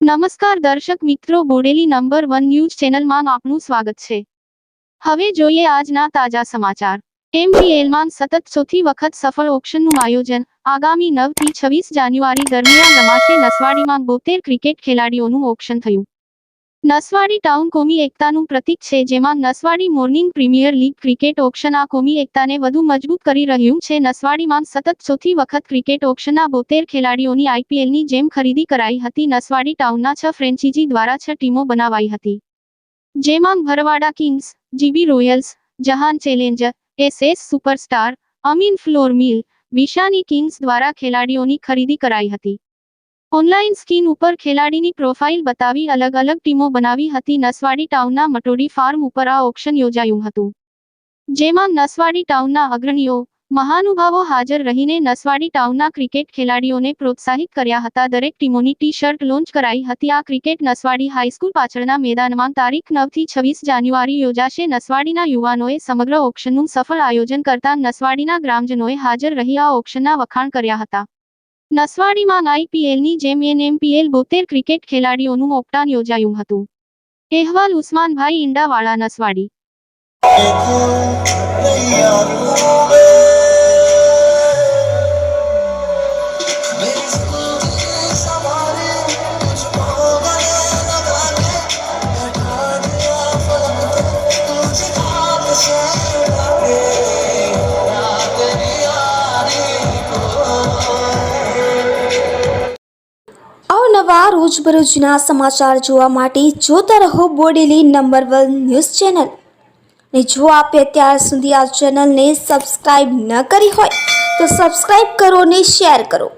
નમસ્કાર દર્શક મિત્રો, બોડેલી નંબર 1 ન્યૂઝ ચેનલમાં આપનું સ્વાગત છે। હવે જોઈએ આજના તાજા સમાચાર। એમપીએલમાં સતત ચોથી વખત સફળ ઓક્શનનું આયોજન। આગામી 9 થી 26 જાન્યુઆરી દરમિયાન રમાશે। નસવાડીમાં 72 ક્રિકેટ ખેલાડીઓનું ઓક્શન થયું। નસવાડી ટાઉન કોમી એકતાનું પ્રતીક છે, જેમાં Naswadi morning premier league cricket auction આ કોમી એકતાને વધુ મજબૂત કરી રહ્યું છે। નસવાડીમાં સતત ચોથી વખત ક્રિકેટ ઓક્શનના 72 ખેલાડીઓની આઈપીએલની જેમ ખરીદી કરાઈ હતી। નસવાડી ટાઉનના 6 ફ્રેન્ચાઇઝી દ્વારા 6 ટીમો બનાવાઈ હતી, જેમાં Bharwada Kings, GB Royals, Jahan Challenger, SS Superstar, Amin Floor Mill, Vishani Kings દ્વારા ખેલાડીઓની ખરીદી કરાઈ હતી। ઓનલાઈન સ્ક્રીન ઉપર ખેલાડીની પ્રોફાઇલ બતાવી અલગ અલગ ટીમો બનાવી હતી। નસવાડી ટાઉનના મટોડી ફાર્મ ઉપર આ ઓક્શન યોજાયું હતું, જેમાં નસવાડી ટાઉનના અગ્રણીઓ, મહાનુભાવો હાજર રહીને નસવાડી ટાઉનના ક્રિકેટ ખેલાડીઓને પ્રોત્સાહિત કર્યા હતા। દરેક ટીમોની ટી-શર્ટ લોન્ચ કરાઈ હતી। આ ક્રિકેટ નસવાડી હાઈસ્કૂલ પાછળના મેદાનમાં તારીખ 9 થી 26 જાન્યુઆરી યોજાશે। નસવાડીના યુવાનોએ સમગ્ર ઓક્શનનું સફળ આયોજન કરતા નસવાડીના ગ્રામજનોએ હાજર રહી આ ઓક્શનના વખાણ કર્યા હતા। નસવાડીમાં આઈપીએલની જેમ એનએમપીએલ 72 ક્રિકેટ ખેલાડીઓનું ઓક્શન યોજાયું હતું। અહેવાલ ઉસ્માનભાઈ ઈંડાવાળા, નસવાડી। અવનવા રોજબરોજના સમાચાર જોવા માટે જોતા રહો બોડેલી નંબર 1 ન્યૂઝ ચેનલ। ને જો આપે અત્યાર સુધી આ ચેનલને સબસ્ક્રાઇબ ન કરી હોય તો સબસ્ક્રાઇબ કરો અને શેર કરો।